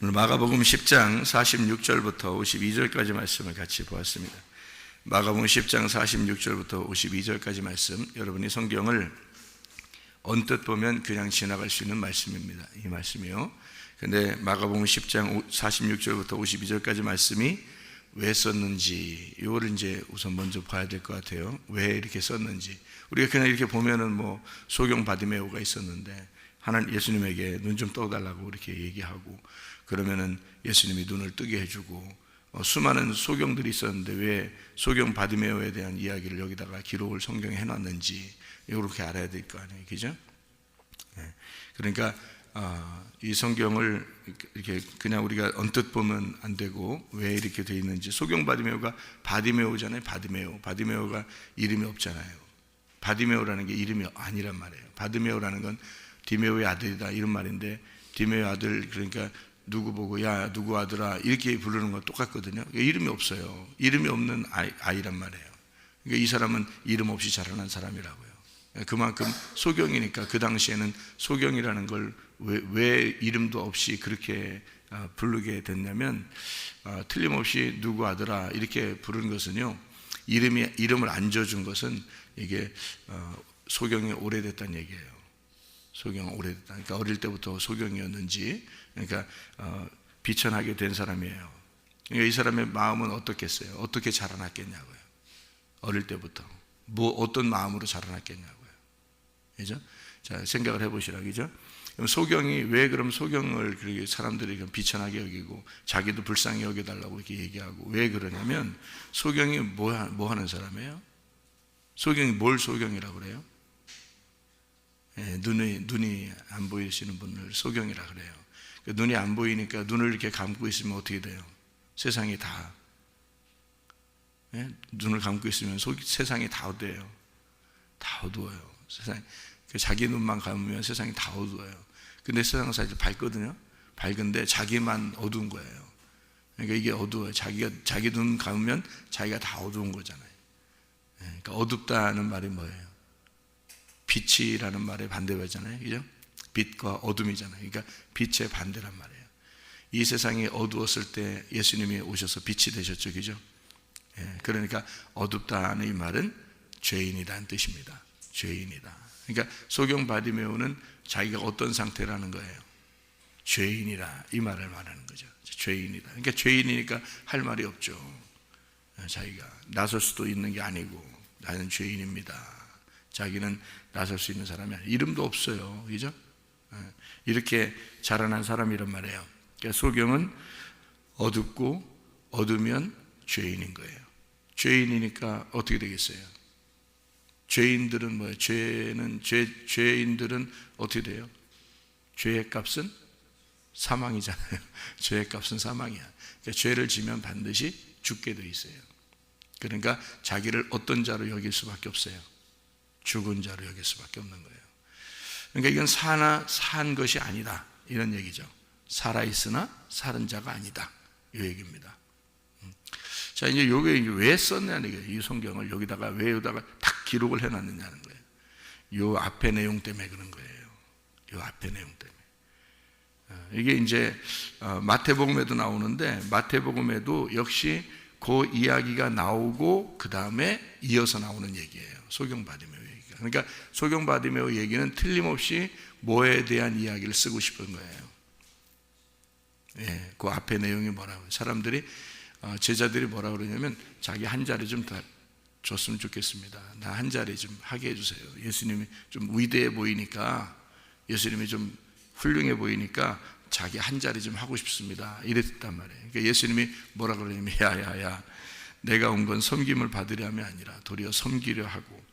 오늘 마가복음 10장 46절부터 52절까지 말씀을 같이 보았습니다. 마가복음 10장 46절부터 52절까지 말씀, 여러분이 성경을 언뜻 보면 그냥 지나갈 수 있는 말씀입니다. 이 말씀이요. 근데 마가복음 10장 46절부터 52절까지 말씀이 왜 썼는지, 이거를 이제 우선 먼저 봐야 될 것 같아요. 왜 이렇게 썼는지. 우리가 그냥 이렇게 보면은 뭐 소경 바디메오가 있었는데 하나님 예수님에게 눈 좀 떠달라고 이렇게 얘기하고, 그러면은 예수님이 눈을 뜨게 해주고, 수많은 소경들이 있었는데 왜 소경 바디메오에 대한 이야기를 여기다가 기록을 성경에 해놨는지 이렇게 알아야 될 거 아니에요, 그죠? 네. 그러니까 이 성경을 이렇게 그냥 우리가 언뜻 보면 안 되고 왜 이렇게 돼 있는지. 소경 바디메오가 바디메오잖아요. 바디메오가 이름이 없잖아요. 바디메오라는 게 이름이 아니란 말이에요. 바디메오라는 건 디메오의 아들이다 이런 말인데, 디메오의 아들, 그러니까 누구 보고 야 누구 아들아 이렇게 부르는 건 똑같거든요. 이름이 없어요. 이름이 없는 아이란 말이에요. 그러니까 이 사람은 이름 없이 자라난 사람이라고요. 그만큼 소경이니까 그 당시에는 소경이라는 걸 왜 이름도 없이 그렇게 부르게 됐냐면, 틀림없이 누구 아들아 이렇게 부르는 것은요, 이름을 안 줘준 것은 이게 소경이 오래됐다는 얘기예요. 소경은 오래됐다. 그러니까 어릴 때부터 소경이었는지, 그러니까 비천하게 된 사람이에요. 그러니까 이 사람의 마음은 어떻겠어요? 어떻게 자라났겠냐고요. 어릴 때부터 어떤 마음으로 자라났겠냐고요. 그죠? 자, 생각을 해보시라, 그죠? 그럼 소경이 왜 그럼 소경을 그렇게 사람들이 비천하게 여기고 자기도 불쌍히 여겨달라고 이렇게 얘기하고 왜 그러냐면, 소경이 뭐 하는 사람이에요? 소경이 뭘 소경이라고 그래요? 눈이 안 보이시는 분을 소경이라 그래요. 눈이 안 보이니까 눈을 이렇게 감고 있으면 어떻게 돼요? 세상이 다, 눈을 감고 있으면 세상이 다 어때요? 다 어두워요. 세상, 자기 눈만 감으면 세상이 다 어두워요. 근데 세상은 사실 밝거든요. 밝은데 자기만 어두운 거예요. 그러니까 이게 어두워요. 자기 눈 감으면 자기가 다 어두운 거잖아요. 그러니까 어둡다는 말이 뭐예요? 빛이라는 말의 반대잖아요, 그죠? 빛과 어둠이잖아요. 그러니까 빛의 반대란 말이에요. 이 세상이 어두웠을 때 예수님이 오셔서 빛이 되셨죠, 그죠? 그러니까 어둡다는 이 말은 죄인이라는 뜻입니다. 죄인이다. 그러니까 소경 바디메오는 자기가 어떤 상태라는 거예요? 죄인이라, 이 말을 말하는 거죠. 죄인이다. 그러니까 죄인이니까 할 말이 없죠. 자기가 나설 수도 있는 게 아니고, 나는 죄인입니다. 자기는 나설 수 있는 사람이 아니에요. 이름도 없어요, 그죠? 이렇게 자라난 사람이란 말이에요. 그러니까 소경은 어둡고 어두면 죄인인 거예요. 죄인이니까 어떻게 되겠어요? 죄인들은 뭐예요? 죄인들은 어떻게 돼요? 죄의 값은 사망이잖아요. 죄의 값은 사망이야. 그러니까 죄를 지면 반드시 죽게 돼 있어요. 그러니까 자기를 어떤 자로 여길 수밖에 없어요? 죽은 자로 여길 수밖에 없는 거예요. 그러니까 이건 산 것이 아니다, 이런 얘기죠. 살아있으나 사는 자가 아니다, 이 얘기입니다. 자, 이제 요게 왜 썼냐는 거예요. 이 성경을 왜 여기다가 딱 기록을 해놨느냐는 거예요. 요 앞에 내용 때문에 그런 거예요. 요 앞에 내용 때문에. 이게 이제 마태복음에도 나오는데, 마태복음에도 역시 그 이야기가 나오고 그 다음에 이어서 나오는 얘기예요. 소경 바디메오 얘기가. 그러니까 소경 바디메오 얘기는 틀림없이 뭐에 대한 이야기를 쓰고 싶은 거예요. 그 앞에 내용이 뭐라고, 제자들이 뭐라 그러냐면, 자기 한 자리 좀 다 줬으면 좋겠습니다. 나 한 자리 좀 하게 해주세요. 예수님이 좀 위대해 보이니까, 예수님이 좀 훌륭해 보이니까 자기 한 자리 좀 하고 싶습니다, 이랬단 말이에요. 그러니까 예수님이 뭐라 그러냐면, 야야야, 내가 온 건 섬김을 받으려 함이 아니라 도리어 섬기려 하고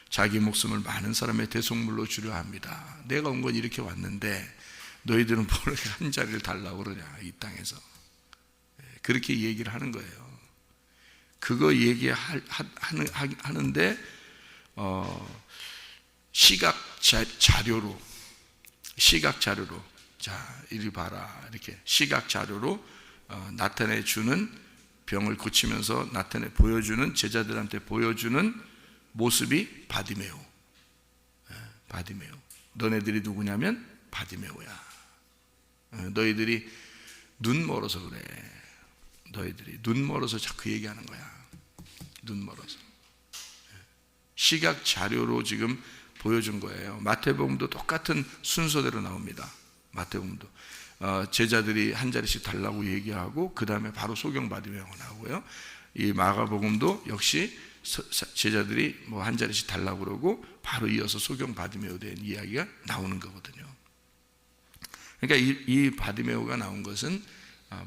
자기 목숨을 많은 사람의 대속물로 주려 합니다. 내가 온 건 이렇게 왔는데 너희들은 뭘 한 자리를 달라고 그러냐, 이 땅에서. 그렇게 얘기를 하는 거예요. 그거 얘기하는데 시각 자료로 자, 이리 봐라, 이렇게 시각 자료로 나타내 주는, 병을 고치면서 보여주는, 제자들한테 보여주는 모습이 바디메오. 바디메오. 너네들이 누구냐면 바디메오야. 너희들이 눈 멀어서 그래. 너희들이 눈 멀어서 자꾸 얘기하는 거야. 눈 멀어서. 시각 자료로 지금 보여준 거예요. 마태복음도 똑같은 순서대로 나옵니다. 마태복음도 제자들이 한 자리씩 달라고 얘기하고 그 다음에 바로 소경 바디메오가 나오고요. 이 마가복음도 역시 제자들이 뭐 한 자리씩 달라고 그러고 바로 이어서 소경 바디메오 된 이야기가 나오는 거거든요. 그러니까 이 바디메오가 나온 것은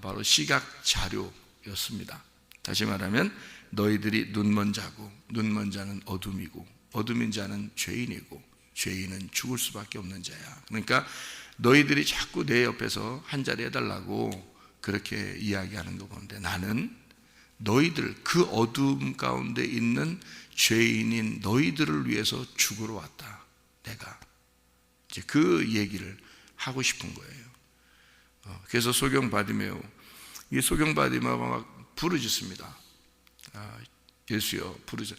바로 시각 자료였습니다. 다시 말하면 너희들이 눈먼 자고 눈먼 자는 어둠이고 어둠인 자는 죄인이고 죄인은 죽을 수밖에 없는 자야. 그러니까 너희들이 자꾸 내 옆에서 한 자리 해달라고 그렇게 이야기하는 거 보는데 나는 너희들 그 어둠 가운데 있는 죄인인 너희들을 위해서 죽으러 왔다. 내가 이제 그 얘기를 하고 싶은 거예요. 그래서 소경 바디메오, 이 소경 바디메오가 막 부르짖습니다. 예수여 부르짖.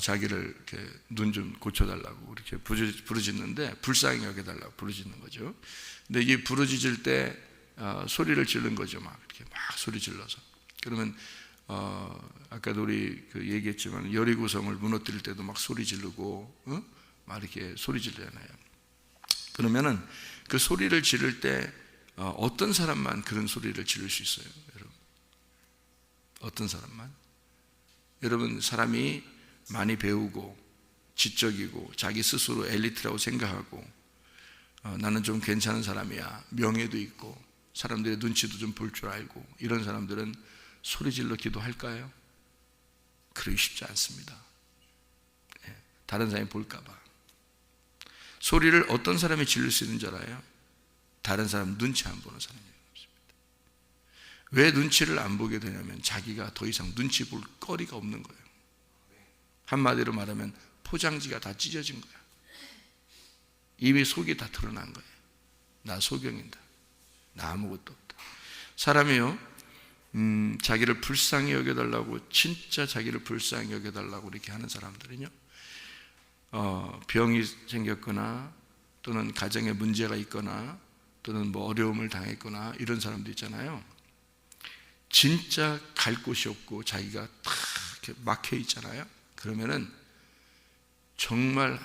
자기를 이렇게 눈 좀 고쳐달라고 이렇게 부르짖는데 불쌍히 여겨달라고 부르짖는 거죠. 근데 이 부르짖을 때 소리를 지른 거죠. 막 이렇게 막 소리 질러서. 그러면 아까도 우리 얘기했지만 여리고성을 무너뜨릴 때도 막 소리 지르고 막 이렇게 소리 지르잖아요. 그러면은 그 소리를 지를 때 어떤 사람만 그런 소리를 지를 수 있어요, 여러분? 어떤 사람만? 여러분, 사람이 많이 배우고 지적이고 자기 스스로 엘리트라고 생각하고 나는 좀 괜찮은 사람이야, 명예도 있고 사람들의 눈치도 좀 볼 줄 알고 이런 사람들은 소리 질러 기도할까요? 그러기 쉽지 않습니다. 다른 사람이 볼까 봐. 소리를 어떤 사람이 지를 수 있는 줄 알아요? 다른 사람 눈치 안 보는 사람이 없습니다. 왜 눈치를 안 보게 되냐면 자기가 더 이상 눈치 볼 거리가 없는 거예요. 한마디로 말하면 포장지가 다 찢어진 거야. 이미 속이 다 드러난 거예요. 나 소경이다. 나 아무것도 없다. 사람이요, 자기를 불쌍히 여겨달라고, 진짜 자기를 불쌍히 여겨달라고 이렇게 하는 사람들은요, 병이 생겼거나 또는 가정에 문제가 있거나 또는 뭐 어려움을 당했거나 이런 사람도 있잖아요. 진짜 갈 곳이 없고 자기가 탁 이렇게 막혀 있잖아요. 그러면은 정말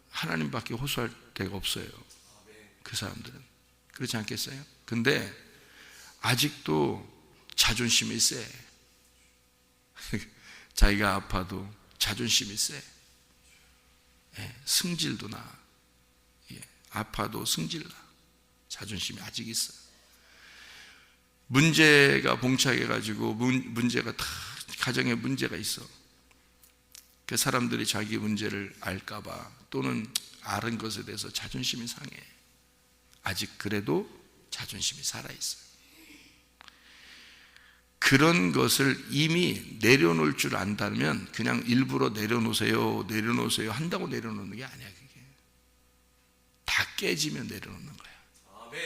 하나님밖에 호소할 데가 없어요. 그 사람들은. 그렇지 않겠어요? 근데 아직도 자존심이 세. 자기가 아파도 자존심이 세. 승질도 나. 아파도 승질 나. 자존심이 아직 있어. 문제가 봉착해가지고 문제가 다 가정에 문제가 있어. 그 사람들이 자기 문제를 알까봐 또는 아는 것에 대해서 자존심이 상해. 아직 그래도 자존심이 살아있어요. 그런 것을 이미 내려놓을 줄 안다면 그냥 일부러 내려놓으세요 한다고 내려놓는 게 아니야. 그게 다 깨지면 내려놓는 거야.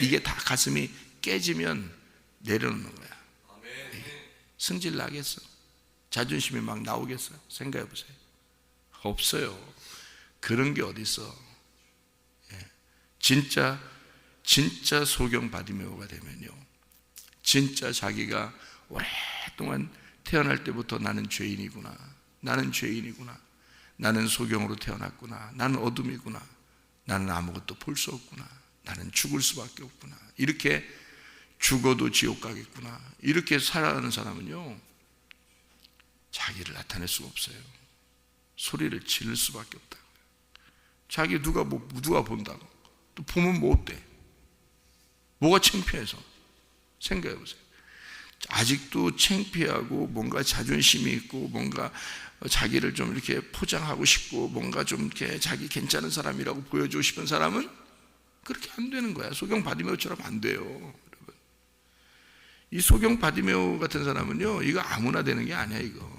이게 다 가슴이 깨지면 내려놓는 거야. 승질 나겠어? 자존심이 막 나오겠어요? 생각해 보세요. 없어요. 그런 게 어디 있어? 진짜 소경 바디메오가 되면요, 진짜 자기가 오랫동안 태어날 때부터 나는 죄인이구나, 나는 소경으로 태어났구나, 나는 어둠이구나, 나는 아무것도 볼 수 없구나, 나는 죽을 수밖에 없구나, 이렇게 죽어도 지옥 가겠구나, 이렇게 살아가는 사람은요 자기를 나타낼 수가 없어요. 소리를 지를 수밖에 없다. 자기 누가 본다고. 또 보면 뭐 어때? 뭐가 창피해서? 생각해 보세요. 아직도 창피하고 뭔가 자존심이 있고 뭔가 자기를 좀 이렇게 포장하고 싶고 뭔가 좀 이렇게 자기 괜찮은 사람이라고 보여주고 싶은 사람은 그렇게 안 되는 거야. 소경 바디메오처럼 안 돼요, 여러분. 이 소경 바디메오 같은 사람은요, 이거 아무나 되는 게 아니야. 이거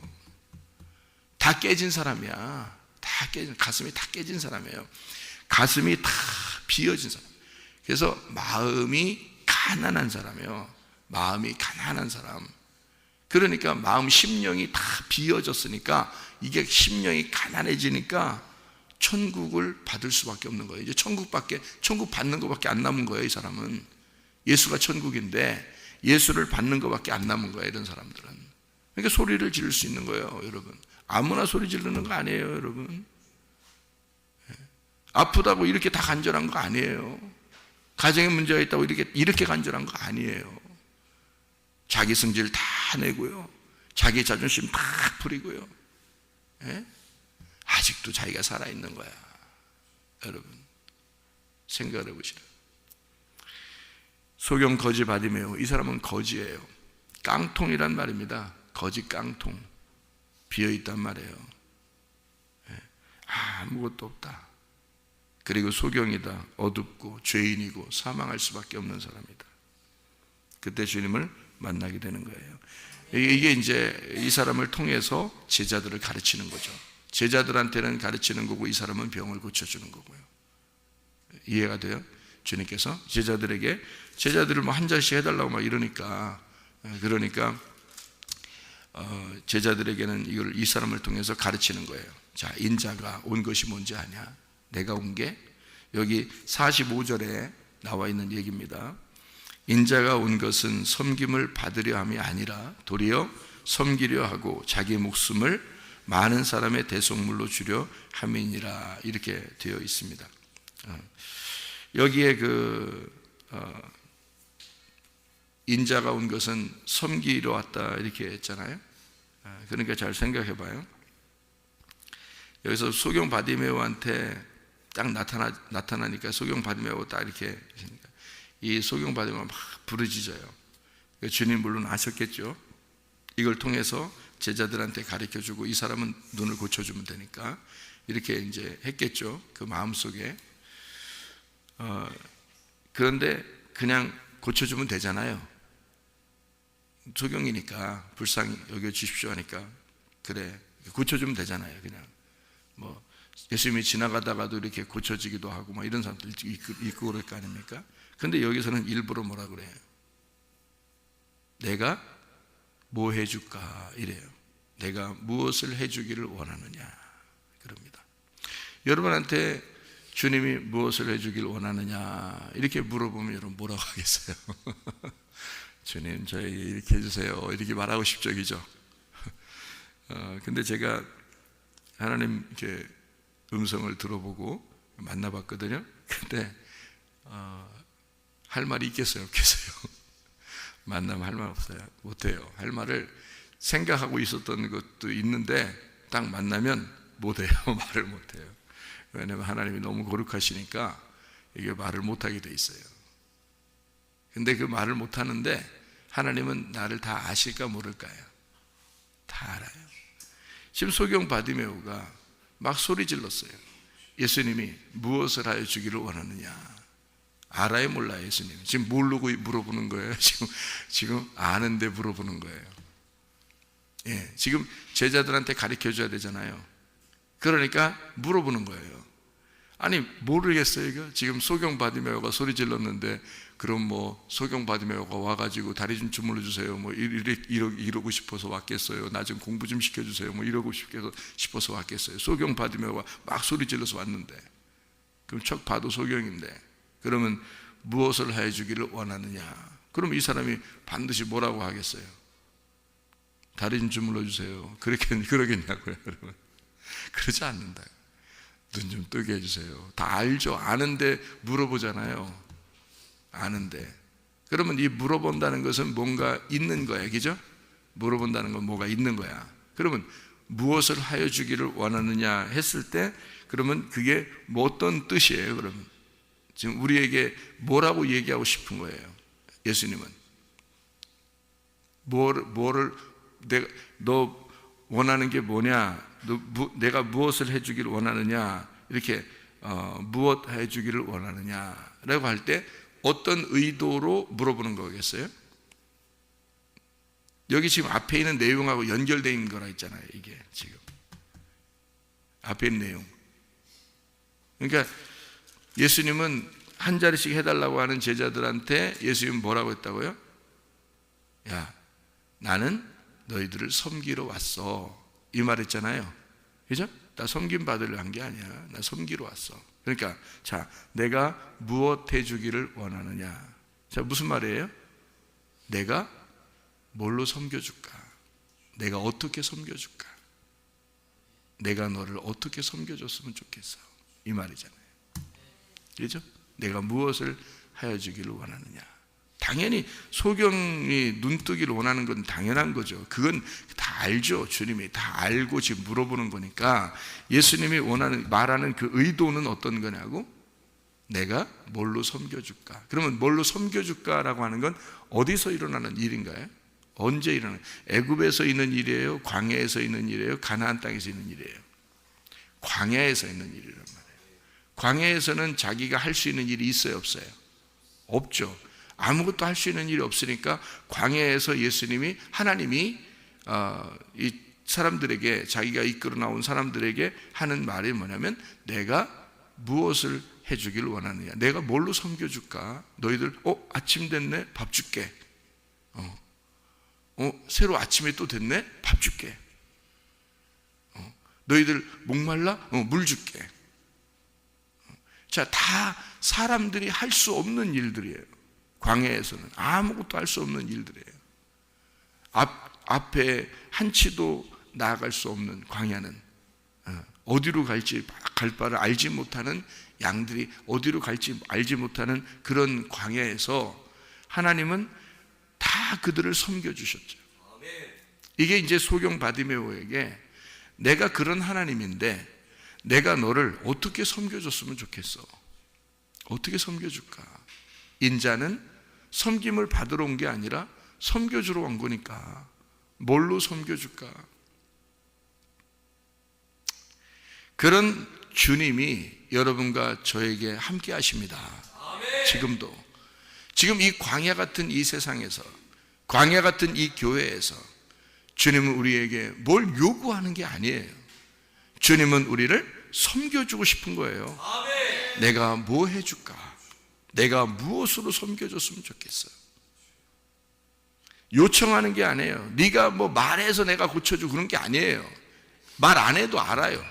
다 깨진 사람이야. 가슴이 다 깨진 사람이에요. 가슴이 다 비어진 사람. 그래서 마음이 가난한 사람이에요. 마음이 가난한 사람. 그러니까 마음 심령이 다 비어졌으니까 이게 심령이 가난해지니까 천국을 받을 수밖에 없는 거예요. 이제 천국 받는 것밖에 안 남은 거예요. 이 사람은 예수가 천국인데 예수를 받는 것밖에 안 남은 거야, 이런 사람들은. 그러니까 소리를 지를 수 있는 거예요, 여러분. 아무나 소리 지르는 거 아니에요, 여러분. 아프다고 이렇게 다 간절한 거 아니에요. 가정에 문제가 있다고 이렇게 간절한 거 아니에요. 자기 성질 다 내고요, 자기 자존심 다 부리고요, 아직도 자기가 살아있는 거야. 여러분, 생각을 해보시라. 소경 거지 바디메오, 이 사람은 거지예요. 깡통이란 말입니다. 거지 깡통, 비어있단 말이에요. 아무것도 없다. 그리고 소경이다, 어둡고 죄인이고 사망할 수밖에 없는 사람이다. 그때 주님을 만나게 되는 거예요. 이게 이제 이 사람을 통해서 제자들을 가르치는 거죠. 제자들한테는 가르치는 거고, 이 사람은 병을 고쳐주는 거고요. 이해가 돼요? 주님께서 제자들에게, 제자들을 뭐 한 잔씩 해달라고 막 이러니까, 제자들에게는 이걸 이 사람을 통해서 가르치는 거예요. 자, 인자가 온 것이 뭔지 아냐? 내가 온 게 여기 45절에 나와 있는 얘기입니다. 인자가 온 것은 섬김을 받으려 함이 아니라 도리어 섬기려 하고 자기 목숨을 많은 사람의 대속물로 주려 함이니라, 이렇게 되어 있습니다. 여기에 인자가 온 것은 섬기러 왔다, 이렇게 했잖아요. 그러니까 잘 생각해 봐요. 여기서 소경 바디메오한테 딱 나타나니까 소경 바디메오 딱 이렇게, 이 소경 바디메오가 막 부르짖어요. 주님 물론 아셨겠죠. 이걸 통해서 제자들한테 가르쳐주고 이 사람은 눈을 고쳐주면 되니까 이렇게 이제 했겠죠, 그 마음속에. 그런데 그냥 고쳐주면 되잖아요. 소경이니까 불쌍히 여겨주십시오 하니까, 그래 고쳐주면 되잖아요. 그냥 뭐 예수님이 지나가다가도 이렇게 고쳐지기도 하고 막 이런 사람들 있고 그럴 거 아닙니까? 근데 여기서는 일부러 뭐라 그래요? 내가 뭐 해줄까 이래요. 내가 무엇을 해주기를 원하느냐 그럽니다. 여러분한테 주님이 무엇을 해주길 원하느냐 이렇게 물어보면 여러분 뭐라고 하겠어요? 주님 저희 이렇게 해주세요, 이렇게 말하고 싶죠, 그죠? 근데 제가 하나님 이렇게 음성을 들어보고 만나봤거든요. 근데 할 말이 있겠어요, 없겠어요? 만나면 할 말 없어요. 못해요. 할 말을 생각하고 있었던 것도 있는데 딱 만나면 못해요. 말을 못해요. 왜냐하면 하나님이 너무 거룩하시니까 이게 말을 못하게 돼 있어요. 근데 그 말을 못하는데 하나님은 나를 다 아실까 모를까요? 다 알아요. 지금 소경 바디메오가 막 소리 질렀어요. 예수님이 무엇을 하여 주기를 원하느냐. 알아요, 몰라요, 예수님? 지금 모르고 물어보는 거예요? 지금 아는데 물어보는 거예요. 예, 지금 제자들한테 가르쳐 줘야 되잖아요. 그러니까 물어보는 거예요. 아니, 모르겠어요, 이거? 지금 소경 바디메오가 소리 질렀는데, 그럼 뭐, 소경 바디메오가 와가지고 다리 좀 주물러 주세요. 뭐, 이러고 싶어서 왔겠어요. 나 좀 공부 좀 시켜주세요. 뭐, 이러고 싶어서 왔겠어요. 소경 바디메오가 막 소리 질러서 왔는데, 그럼 척 봐도 소경인데, 그러면 무엇을 해 주기를 원하느냐? 그럼 이 사람이 반드시 뭐라고 하겠어요? 다리 좀 주물러 주세요. 그러겠냐고요, 여러분? 그러지 않는다. 눈 좀 뜨게 해주세요. 다 알죠. 아는데 물어보잖아요. 아는데. 그러면 이 물어본다는 것은 뭔가 있는 거야, 그죠? 물어본다는 건 뭐가 있는 거야. 그러면 무엇을 하여 주기를 원하느냐 했을 때, 그러면 그게 뭐 어떤 뜻이에요, 그러면? 지금 우리에게 뭐라고 얘기하고 싶은 거예요, 예수님은? 너 원하는 게 뭐냐? 내가 무엇을 해주기를 원하느냐? 이렇게 무엇 해주기를 원하느냐라고 할 때 어떤 의도로 물어보는 거겠어요? 여기 지금 앞에 있는 내용하고 연결되어 있는 거라 했잖아요. 이게 지금 앞에 있는 내용. 그러니까 예수님은 한 자리씩 해달라고 하는 제자들한테 예수님은 뭐라고 했다고요? 야, 나는 너희들을 섬기러 왔어, 이 말 했잖아요. 그죠? 나 섬김 받으려 한 게 아니야. 나 섬기러 왔어. 그러니까 자, 내가 무엇 해주기를 원하느냐. 자, 무슨 말이에요? 내가 뭘로 섬겨줄까? 내가 어떻게 섬겨줄까? 내가 너를 어떻게 섬겨줬으면 좋겠어? 이 말이잖아요. 그렇죠? 내가 무엇을 하여 주기를 원하느냐? 당연히 소경이 눈뜨기를 원하는 건 당연한 거죠. 그건 다 알죠. 주님이 다 알고 지금 물어보는 거니까. 예수님이 말하는 그 의도는 어떤 거냐고? 내가 뭘로 섬겨줄까? 그러면 뭘로 섬겨줄까라고 하는 건 어디서 일어나는 일인가요? 언제 일어나는? 애굽에서 있는 일이에요? 광야에서 있는 일이에요? 가나안 땅에서 있는 일이에요? 광야에서 있는 일이란 말이에요. 광야에서는 자기가 할 수 있는 일이 있어요, 없어요? 없죠. 아무것도 할 수 있는 일이 없으니까 광야에서 하나님이 이 사람들에게, 자기가 이끌어 나온 사람들에게 하는 말이 뭐냐면, 내가 무엇을 해주기를 원하느냐? 내가 뭘로 섬겨줄까? 너희들 아침 됐네? 밥 줄게. 새로 아침에 또 됐네? 밥 줄게. 너희들 목말라? 물 줄게. 자, 다 사람들이 할 수 없는 일들이에요. 광야에서는 아무것도 할 수 없는 일들이에요. 앞에 한치도 나아갈 수 없는 광야는, 어디로 갈지 갈 바를 알지 못하는 양들이 어디로 갈지 알지 못하는 그런 광야에서 하나님은 다 그들을 섬겨주셨죠. 이게 이제 소경 바디메오에게, 내가 그런 하나님인데 내가 너를 어떻게 섬겨줬으면 좋겠어? 어떻게 섬겨줄까? 인자는 섬김을 받으러 온 게 아니라 섬겨주러 온 거니까 뭘로 섬겨줄까? 그런 주님이 여러분과 저에게 함께 하십니다. 지금도. 지금 이 광야 같은 이 세상에서, 광야 같은 이 교회에서 주님은 우리에게 뭘 요구하는 게 아니에요. 주님은 우리를 섬겨주고 싶은 거예요. 내가 뭐 해줄까? 내가 무엇으로 섬겨줬으면 좋겠어요? 요청하는 게 아니에요. 네가 뭐 말해서 내가 고쳐주고 그런 게 아니에요. 말 안 해도 알아요.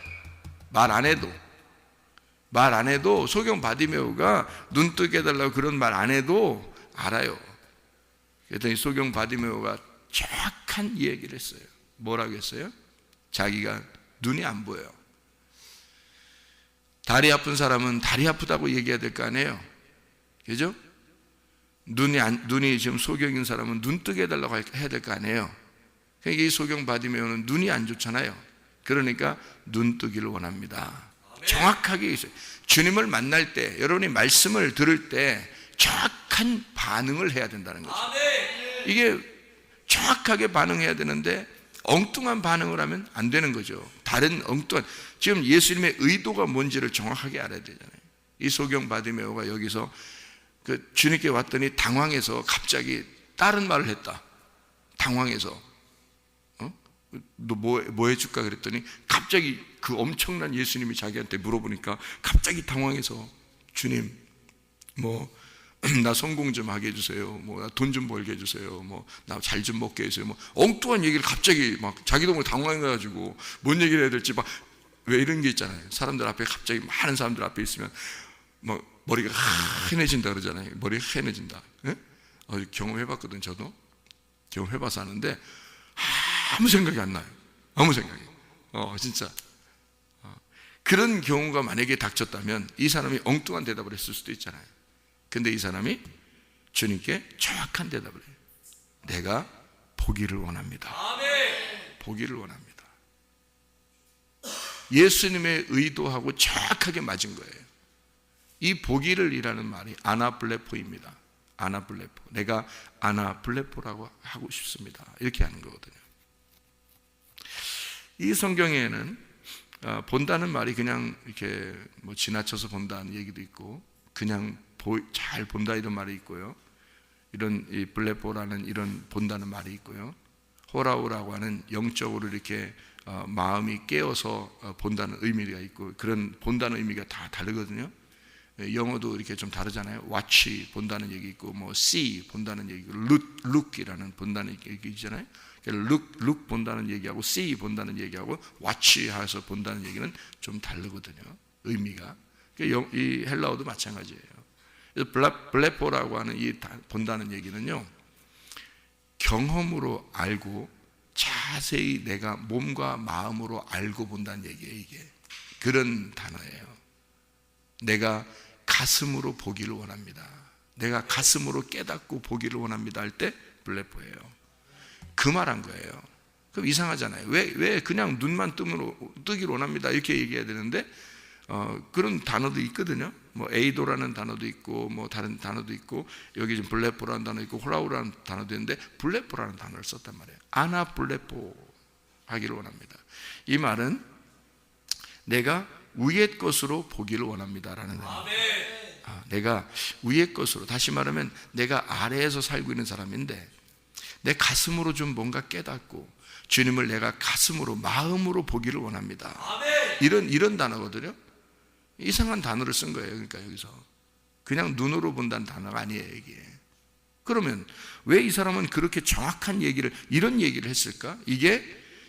말 안 해도 소경 바디메오가 눈 뜨게 해달라고 그런 말 안 해도 알아요. 그랬더니 소경 바디메오가 정확한 얘기를 했어요. 뭐라고 했어요? 자기가 눈이 안 보여요. 다리 아픈 사람은 다리 아프다고 얘기해야 될 거 아니에요? 그죠? 눈이 지금 소경인 사람은 눈 뜨게 해달라고 해야 될 거 아니에요? 그러니까 이 소경 바디메오는 눈이 안 좋잖아요. 그러니까 눈 뜨기를 원합니다. 정확하게 있어요. 주님을 만날 때, 여러분이 말씀을 들을 때 정확한 반응을 해야 된다는 거죠. 이게 정확하게 반응해야 되는데 엉뚱한 반응을 하면 안 되는 거죠. 다른 엉뚱한, 지금 예수님의 의도가 뭔지를 정확하게 알아야 되잖아요. 이 소경 바디메오가 여기서 그 주님께 왔더니 당황해서 갑자기 다른 말을 했다. 당황해서 너 뭐 해줄까 그랬더니 갑자기 그 엄청난 예수님이 자기한테 물어보니까 갑자기 당황해서, 주님 뭐 나 성공 좀 하게 해주세요. 뭐 나 돈 좀 벌게 해주세요. 뭐 나 잘 좀 먹게 해주세요. 뭐 엉뚱한 얘기를 갑자기 막 자기도 모르게 당황해가지고 뭔 얘기를 해야 될지 막, 왜 이런 게 있잖아요. 사람들 앞에 갑자기 많은 사람들 앞에 있으면 막 머리가 하얘진다 그러잖아요. 머리가 하얘진다. 예? 경험해봤거든. 저도 경험해봐서 아는데 아무 생각이 안 나요. 아무 생각이. 진짜. 그런 경우가 만약에 닥쳤다면 이 사람이 엉뚱한 대답을 했을 수도 있잖아요. 근데 이 사람이 주님께 정확한 대답을 해요. 내가 보기를 원합니다. 보기를 원합니다. 예수님의 의도하고 정확하게 맞은 거예요. 이 보기를 이라는 말이 아나블레포입니다. 아나블레포. 내가 아나블레포라고 하고 싶습니다. 이렇게 하는 거거든요. 이 성경에는 본다는 말이 그냥 이렇게 뭐 지나쳐서 본다는 얘기도 있고, 그냥 잘 본다 이런 말이 있고요. 이런 이 블레포라는 이런 본다는 말이 있고요. 호라우라고 하는 영적으로 이렇게 마음이 깨어서 본다는 의미가 있고, 그런 본다는 의미가 다 다르거든요. 영어도 이렇게 좀 다르잖아요. watch 본다는 얘기 있고, 뭐 see 본다는 얘기고, look이라는 본다는 얘기 있잖아요. look 본다는 얘기하고 see 본다는 얘기하고 watch 해서 본다는 얘기는 좀 다르거든요. 의미가. 이 헬라어도 마찬가지예요. 그래서 블레포라고 하는 이 본다는 얘기는요, 경험으로 알고 자세히 내가 몸과 마음으로 알고 본다는 얘기예요. 이게 그런 단어예요. 내가 가슴으로 보기를 원합니다. 내가 가슴으로 깨닫고 보기를 원합니다 할 때 블레포예요. 그 말한 거예요. 그럼 이상하잖아요. 왜 그냥 눈만 뜨기를 원합니다 이렇게 얘기해야 되는데 그런 단어도 있거든요. 뭐 에이도라는 단어도 있고 뭐 다른 단어도 있고 여기 지금 블레포라는 단어 있고 홀라우라는 단어도 있는데 블레포라는 단어를 썼단 말이에요. 아나 블레포 하기를 원합니다. 이 말은 내가 위의 것으로 보기를 원합니다라는 거예요. 내가 위의 것으로, 다시 말하면 내가 아래에서 살고 있는 사람인데 내 가슴으로 좀 뭔가 깨닫고 주님을 내가 가슴으로 마음으로 보기를 원합니다. 이런 단어거든요. 이상한 단어를 쓴 거예요. 그러니까 여기서 그냥 눈으로 본다는 단어가 아니에요 이게. 그러면 왜 이 사람은 그렇게 정확한 얘기를, 이런 얘기를 했을까? 이게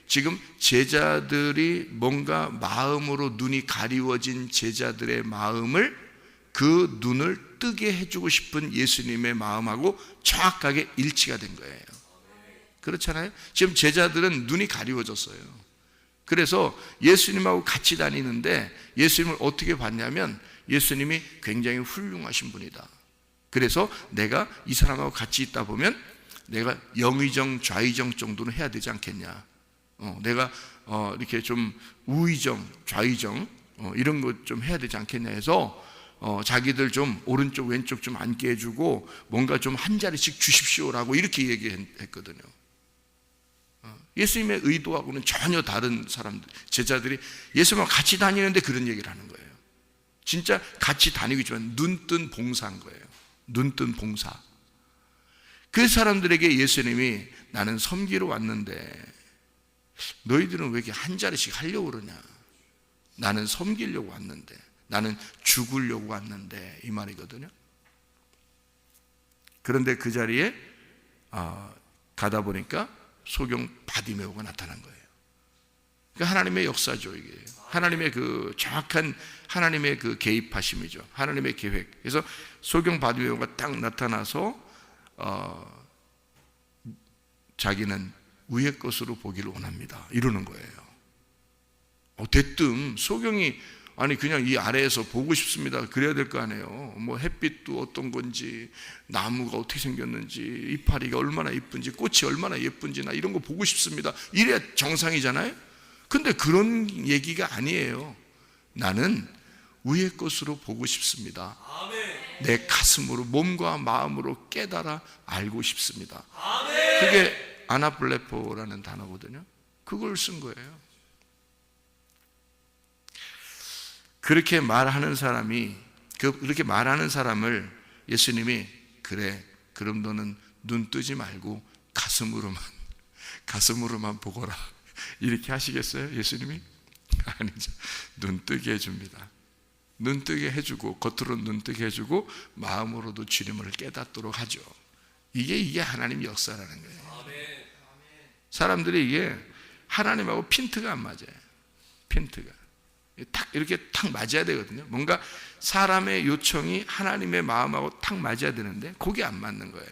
지금 제자들이 뭔가 마음으로 눈이 가리워진 제자들의 마음을, 그 눈을 뜨게 해주고 싶은 예수님의 마음하고 정확하게 일치가 된 거예요. 그렇잖아요. 지금 제자들은 눈이 가리워졌어요. 그래서 예수님하고 같이 다니는데 예수님을 어떻게 봤냐면 예수님이 굉장히 훌륭하신 분이다. 그래서 내가 이 사람하고 같이 있다 보면 내가 영의정 좌의정 정도는 해야 되지 않겠냐. 내가 이렇게 좀 우의정 좌의정 이런 것 좀 해야 되지 않겠냐 해서 자기들 좀 오른쪽 왼쪽 좀 앉게 해주고 뭔가 좀 한 자리씩 주십시오라고 이렇게 얘기했거든요. 예수님의 의도하고는 전혀 다른 사람들, 제자들이 예수님과 같이 다니는데 그런 얘기를 하는 거예요. 진짜 같이 다니고 있지만 눈뜬 봉사한 거예요. 눈뜬 봉사. 그 사람들에게 예수님이 나는 섬기러 왔는데 너희들은 왜 이렇게 한 자리씩 하려고 그러냐. 나는 섬기려고 왔는데, 나는 죽으려고 왔는데, 이 말이거든요. 그런데 그 자리에 가다 보니까 소경 바디메오가 나타난 거예요. 그러니까 하나님의 역사죠 이게. 하나님의 그 정확한 하나님의 그 개입하심이죠. 하나님의 계획. 그래서 소경 바디메오가 딱 나타나서 자기는 위의 것으로 보기를 원합니다 이러는 거예요. 대뜸 소경이 아니 그냥 이 아래에서 보고 싶습니다 그래야 될 거 아니에요. 뭐 햇빛도 어떤 건지, 나무가 어떻게 생겼는지, 이파리가 얼마나 예쁜지, 꽃이 얼마나 예쁜지 나 이런 거 보고 싶습니다 이래야 정상이잖아요. 근데 그런 얘기가 아니에요. 나는 위의 것으로 보고 싶습니다. 내 가슴으로 몸과 마음으로 깨달아 알고 싶습니다. 그게 아나블레포라는 단어거든요. 그걸 쓴 거예요. 그렇게 말하는 사람이, 그렇게 말하는 사람을 예수님이 그래, 그럼 너는 눈 뜨지 말고 가슴으로만 보거라 이렇게 하시겠어요? 예수님이? 아니죠. 눈 뜨게 해줍니다. 눈 뜨게 해주고, 겉으로는 눈 뜨게 해주고 마음으로도 주님을 깨닫도록 하죠. 이게 하나님 역사라는 거예요. 사람들이 이게 하나님하고 핀트가 안 맞아요. 핀트가 딱 이렇게 탁 맞아야 되거든요. 뭔가 사람의 요청이 하나님의 마음하고 탁 맞아야 되는데 그게 안 맞는 거예요.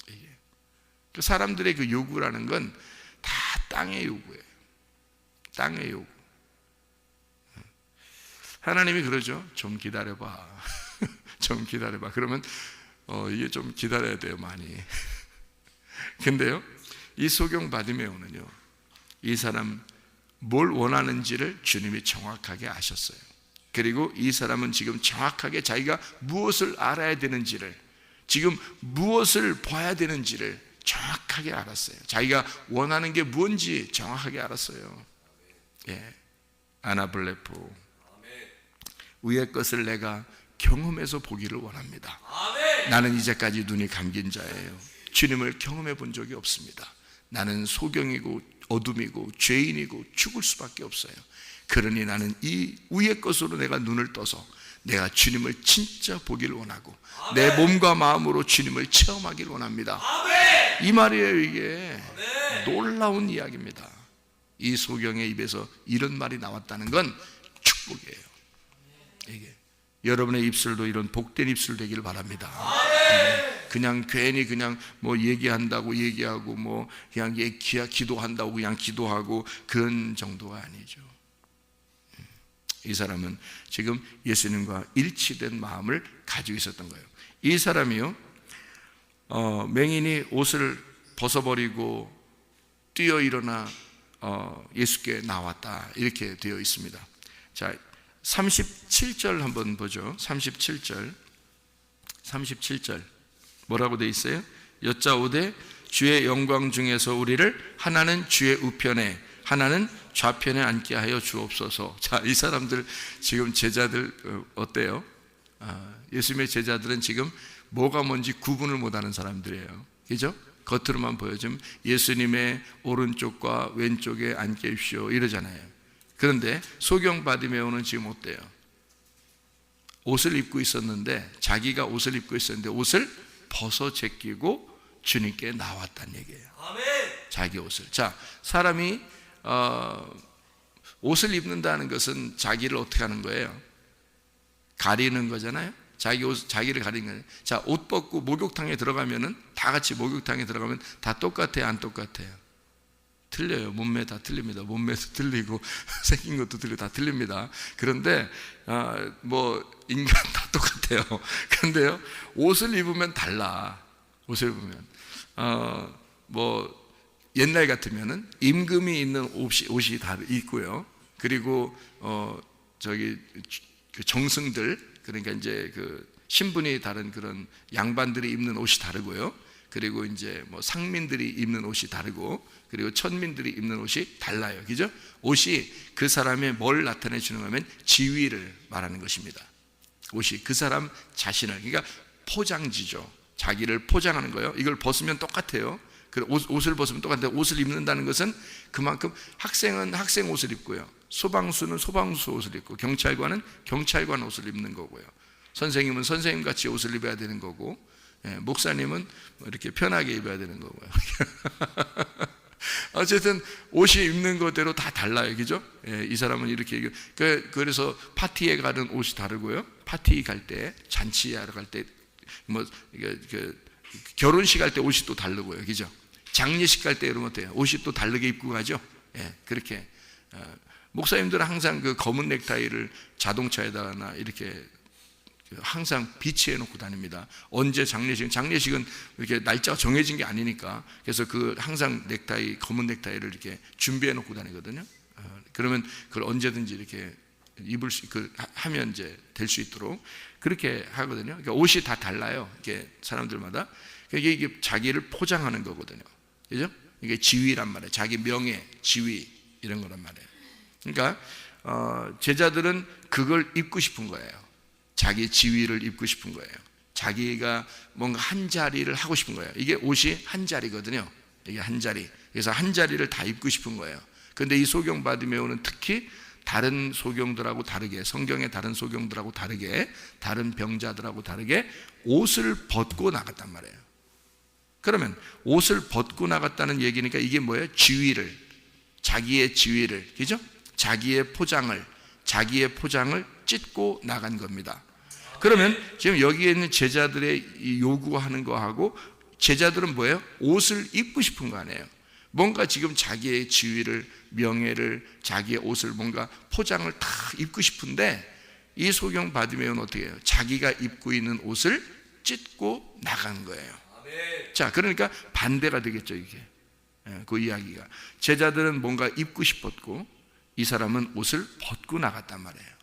이게 그 사람들의 그 요구라는 건 다 땅의 요구예요. 땅의 요구. 하나님이 그러죠. 좀 기다려봐. 좀 기다려봐. 그러면 이게 좀 기다려야 돼요, 많이. 근데요, 이 소경 바디메오는요, 이 사람 뭘 원하는지를 주님이 정확하게 아셨어요. 그리고 이 사람은 지금 정확하게 자기가 무엇을 알아야 되는지를, 지금 무엇을 봐야 되는지를 정확하게 알았어요. 자기가 원하는 게 뭔지 정확하게 알았어요. 예, 아나블레포. 위의 것을 내가 경험해서 보기를 원합니다. 나는 이제까지 눈이 감긴 자예요. 주님을 경험해 본 적이 없습니다. 나는 소경이고 어둠이고 죄인이고 죽을 수밖에 없어요. 그러니 나는 이 위의 것으로 내가 눈을 떠서 내가 주님을 진짜 보기를 원하고 내 몸과 마음으로 주님을 체험하기를 원합니다. 이 말이에요. 이게 놀라운 이야기입니다. 이 소경의 입에서 이런 말이 나왔다는 건 축복이에요. 이게 여러분의 입술도 이런 복된 입술 되기를 바랍니다. 그냥 괜히 그냥 뭐 얘기한다고 얘기하고 뭐 그냥 기도한다고 그냥 기도하고 그런 정도가 아니죠. 이 사람은 지금 예수님과 일치된 마음을 가지고 있었던 거예요. 이 사람이요, 맹인이 옷을 벗어버리고 뛰어 일어나 예수께 나왔다, 이렇게 되어 있습니다. 자, 37절 한번 보죠. 37절 뭐라고 되어 있어요? 여짜오되 주의 영광 중에서 우리를 하나는 주의 우편에 하나는 좌편에 앉게 하여 주옵소서. 자, 이 사람들 지금 제자들 어때요? 예수님의 제자들은 지금 뭐가 뭔지 구분을 못하는 사람들이에요. 그죠? 겉으로만 보여주면 예수님의 오른쪽과 왼쪽에 앉게 해주시오 이러잖아요. 그런데 소경 바디메오는 지금 어때요? 옷을 입고 있었는데, 자기가 옷을 입고 있었는데 옷을 벗어 제끼고 주님께 나왔다는 얘기예요. 아멘. 자기 옷을. 자, 사람이 옷을 입는다는 것은 자기를 어떻게 하는 거예요? 가리는 거잖아요. 자기를 가리는 거예요. 자, 옷 벗고 목욕탕에 들어가면은, 다 같이 목욕탕에 들어가면 다 똑같아요, 안 똑같아요? 틀려요. 몸매 다 틀립니다. 몸매도 틀리고 생긴 것도 틀리고 다 틀립니다. 그런데 뭐 인간 다 똑같아요. 그런데요, 옷을 입으면 달라. 옷을 입으면 뭐 옛날 같으면은 임금이 있는 옷이 다 있고요. 그리고 그 정승들, 그러니까 이제 그 신분이 다른 그런 양반들이 입는 옷이 다르고요. 그리고 이제 뭐 상민들이 입는 옷이 다르고, 그리고 천민들이 입는 옷이 달라요. 그죠? 옷이 그 사람의 뭘 나타내 주는 거면 지위를 말하는 것입니다. 옷이 그 사람 자신을, 그러니까 포장지죠. 자기를 포장하는 거예요. 이걸 벗으면 똑같아요. 옷을 벗으면 똑같은데, 옷을 입는다는 것은 그만큼 학생은 학생 옷을 입고요, 소방수는 소방수 옷을 입고, 경찰관은 경찰관 옷을 입는 거고요, 선생님은 선생님같이 옷을 입어야 되는 거고, 목사님은 이렇게 편하게 입어야 되는 거고요. 어쨌든 옷이 입는 것대로 다 달라요. 그죠? 이 사람은 이렇게, 그래서 파티에 가는 옷이 다르고요, 파티 갈 때, 잔치하러 갈 때, 뭐 결혼식 할 때 옷이 또 다르고요. 그죠? 장례식 갈 때 이러면 어때요? 옷이 또 다르게 입고 가죠? 그렇게. 목사님들은 항상 그 검은 넥타이를 자동차에다가 이렇게 항상 비치해 놓고 다닙니다. 언제 장례식은 이렇게 날짜가 정해진 게 아니니까. 그래서 그 항상 검은 넥타이를 이렇게 준비해 놓고 다니거든요. 그러면 그걸 언제든지 이렇게 하면 이제 될 수 있도록 그렇게 하거든요. 그러니까 옷이 다 달라요. 이게 사람들마다. 이게 자기를 포장하는 거거든요. 그죠? 이게 지위란 말이에요. 자기 명예, 지위, 이런 거란 말이에요. 그러니까 제자들은 그걸 입고 싶은 거예요. 자기 지위를 입고 싶은 거예요. 자기가 뭔가 한 자리를 하고 싶은 거예요. 이게 옷이 한 자리거든요. 이게 한 자리. 그래서 한 자리를 다 입고 싶은 거예요. 그런데 이 소경 바디메오는 특히 다른 소경들하고 다르게, 성경의 다른 소경들하고 다르게, 다른 병자들하고 다르게 옷을 벗고 나갔단 말이에요. 그러면 옷을 벗고 나갔다는 얘기니까 이게 뭐예요? 자기의 지위를, 그죠? 자기의 포장을 찢고 나간 겁니다. 그러면 지금 여기에 있는 제자들의 요구하는 거하고, 제자들은 뭐예요? 옷을 입고 싶은 거 아니에요. 뭔가 지금 자기의 지위를, 명예를, 자기의 옷을 뭔가 포장을 다 입고 싶은데, 이 소경 바디메오는 어떻게 해요? 자기가 입고 있는 옷을 찢고 나간 거예요. 자, 그러니까 반대가 되겠죠, 이게. 그 이야기가. 제자들은 뭔가 입고 싶었고, 이 사람은 옷을 벗고 나갔단 말이에요.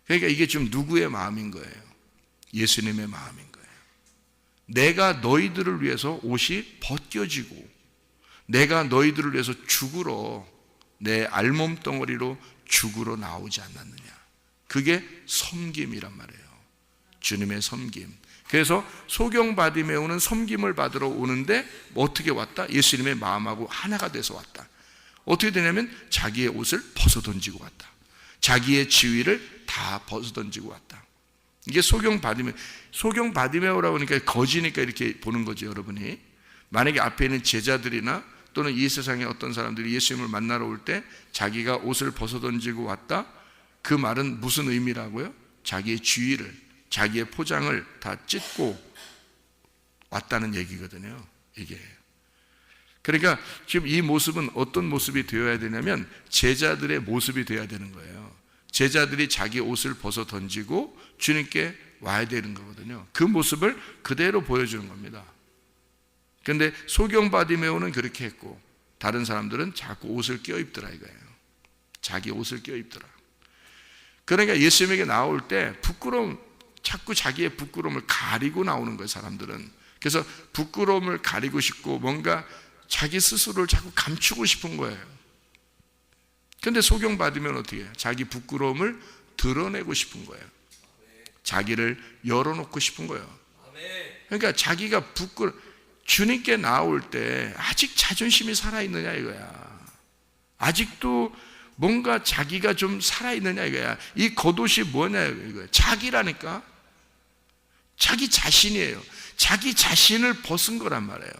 그러니까 이게 지금 누구의 마음인 거예요? 예수님의 마음인 거예요. 내가 너희들을 위해서 옷이 벗겨지고, 내가 너희들을 위해서 죽으러, 내 알몸덩어리로 죽으러 나오지 않았느냐. 그게 섬김이란 말이에요. 주님의 섬김. 그래서 소경 바디메오는 섬김을 받으러 오는데 어떻게 왔다? 예수님의 마음하고 하나가 돼서 왔다. 어떻게 되냐면 자기의 옷을 벗어던지고 왔다. 자기의 지위를 다 벗어던지고 왔다. 이게 소경 바디메오라고 하니까 거지니까 이렇게 보는 거죠, 여러분이. 만약에 앞에 있는 제자들이나 또는 이 세상의 어떤 사람들이 예수님을 만나러 올 때 자기가 옷을 벗어던지고 왔다, 그 말은 무슨 의미라고요? 자기의 지위를, 자기의 포장을 다 찢고 왔다는 얘기거든요, 이게. 그러니까 지금 이 모습은 어떤 모습이 되어야 되냐면 제자들의 모습이 되어야 되는 거예요. 제자들이 자기 옷을 벗어 던지고 주님께 와야 되는 거거든요. 그 모습을 그대로 보여주는 겁니다. 그런데 소경 바디메오는 그렇게 했고 다른 사람들은 자꾸 옷을 껴입더라 이거예요. 자기 옷을 껴입더라. 그러니까 예수님에게 나올 때 부끄러움, 자꾸 자기의 부끄러움을 가리고 나오는 거예요, 사람들은. 그래서 부끄러움을 가리고 싶고 뭔가 자기 스스로를 자꾸 감추고 싶은 거예요. 그런데 소경 받으면 어떻게 해요? 자기 부끄러움을 드러내고 싶은 거예요. 자기를 열어놓고 싶은 거예요. 그러니까 자기가 주님께 나올 때 아직 자존심이 살아있느냐 이거야. 아직도 뭔가 자기가 좀 살아있느냐 이거야. 이 겉옷이 뭐냐 이거야. 자기라니까. 자기 자신이에요. 자기 자신을 벗은 거란 말이에요.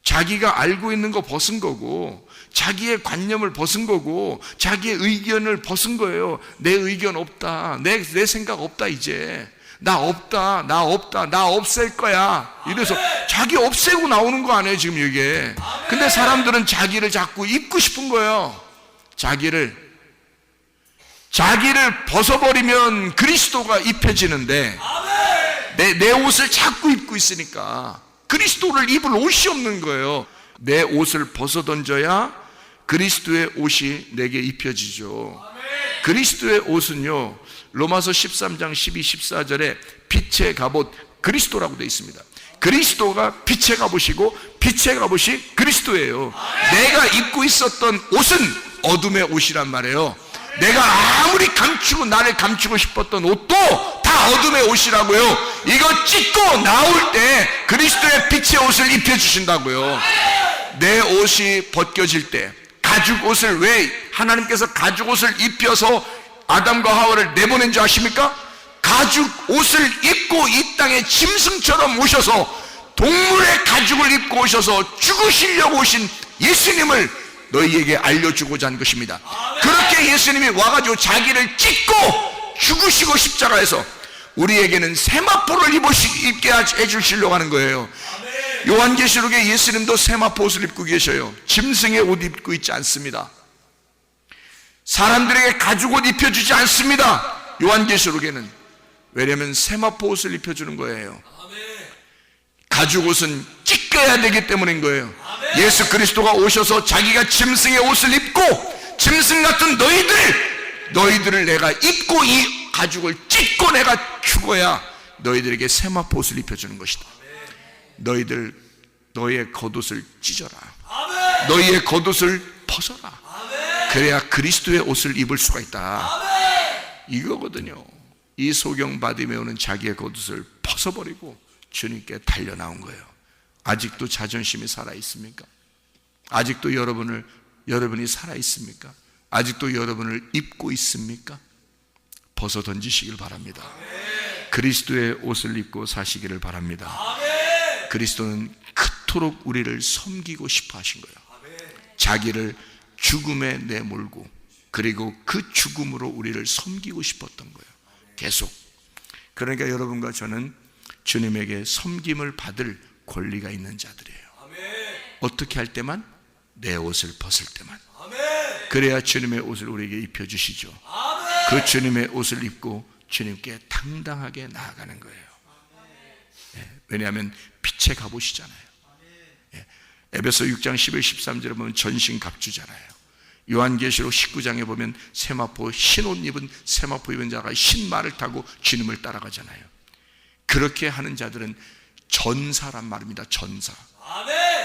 자기가 알고 있는 거 벗은 거고, 자기의 관념을 벗은 거고, 자기의 의견을 벗은 거예요. 내 의견 없다. 내 생각 없다 이제. 나 없다. 나 없앨 거야. 이래서 자기 없애고 나오는 거 아니에요 지금 이게. 근데 사람들은 자기를 자꾸 입고 싶은 거예요. 자기를 벗어버리면 그리스도가 입혀지는데 내 옷을 자꾸 입고 있으니까 그리스도를 입을 옷이 없는 거예요. 내 옷을 벗어 던져야 그리스도의 옷이 내게 입혀지죠. 그리스도의 옷은요, 로마서 13장 12, 14절에 빛의 갑옷 그리스도라고 되어 있습니다. 그리스도가 빛의 갑옷이고 빛의 갑옷이 그리스도예요. 내가 입고 있었던 옷은 어둠의 옷이란 말이에요. 내가 아무리 나를 감추고 싶었던 옷도 다 어둠의 옷이라고요. 이거 찢고 나올 때 그리스도의 빛의 옷을 입혀주신다고요. 내 옷이 벗겨질 때, 가죽 옷을 왜 하나님께서 가죽 옷을 입혀서 아담과 하와를 내보낸 줄 아십니까? 가죽 옷을 입고 이 땅에 짐승처럼 오셔서 동물의 가죽을 입고 오셔서 죽으시려고 오신 예수님을 너희에게 알려주고자 한 것입니다. 그렇게 예수님이 와가지고 자기를 찢고 죽으시고 십자가에서 우리에게는 세마포를 입게 해주시려고 하는 거예요. 요한계시록에 예수님도 세마포 옷을 입고 계셔요. 짐승의 옷 입고 있지 않습니다. 사람들에게 가죽 옷 입혀주지 않습니다. 요한계시록에는. 왜냐하면 세마포 옷을 입혀주는 거예요. 가죽 옷은 찢겨야 되기 때문인 거예요. 예수 그리스도가 오셔서 자기가 짐승의 옷을 입고 짐승 같은 너희들을 내가 입고 이 가죽을 찢고 내가 죽어야 너희들에게 세마포 옷을 입혀주는 것이다. 너희의 겉옷을 찢어라. 너희의 겉옷을 벗어라. 그래야 그리스도의 옷을 입을 수가 있다. 이거거든요. 이 소경 바디메오는 자기의 겉옷을 벗어버리고 주님께 달려 나온 거예요. 아직도 자존심이 살아있습니까? 아직도 여러분이 살아있습니까? 아직도 여러분을 입고 있습니까? 벗어 던지시길 바랍니다. 그리스도의 옷을 입고 사시기를 바랍니다. 그리스도는 그토록 우리를 섬기고 싶어 하신 거예요. 자기를 죽음에 내몰고 그리고 그 죽음으로 우리를 섬기고 싶었던 거예요. 계속. 그러니까 여러분과 저는 주님에게 섬김을 받을 권리가 있는 자들이에요. 어떻게 할 때만? 내 옷을 벗을 때만. 그래야 주님의 옷을 우리에게 입혀주시죠. 그 주님의 옷을 입고 주님께 당당하게 나아가는 거예요. 왜냐하면 빛의 갑옷이잖아요. 에베소 6장 11, 13절에 보면 전신갑주잖아요. 요한계시록 19장에 보면 세마포 흰옷 입은 세마포 입은 자가 흰 말을 타고 주님을 따라가잖아요. 그렇게 하는 자들은 전사란 말입니다. 전사.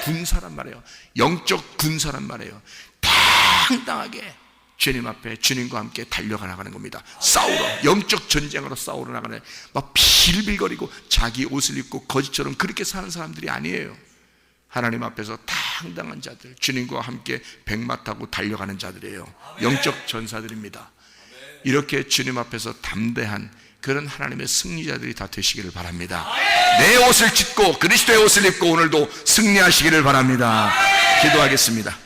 군사란 말이에요. 영적 군사란 말이에요. 당당하게 주님 앞에 주님과 함께 달려가 나가는 겁니다. 싸우러, 영적 전쟁으로 싸우러 나가는, 막 빌빌거리고 자기 옷을 입고 거지처럼 그렇게 사는 사람들이 아니에요. 하나님 앞에서 당당한 자들, 주님과 함께 백마 타고 달려가는 자들이에요. 영적 전사들입니다. 이렇게 주님 앞에서 담대한 그런 하나님의 승리자들이 다 되시기를 바랍니다. 내 옷을 찢고 그리스도의 옷을 입고 오늘도 승리하시기를 바랍니다. 기도하겠습니다.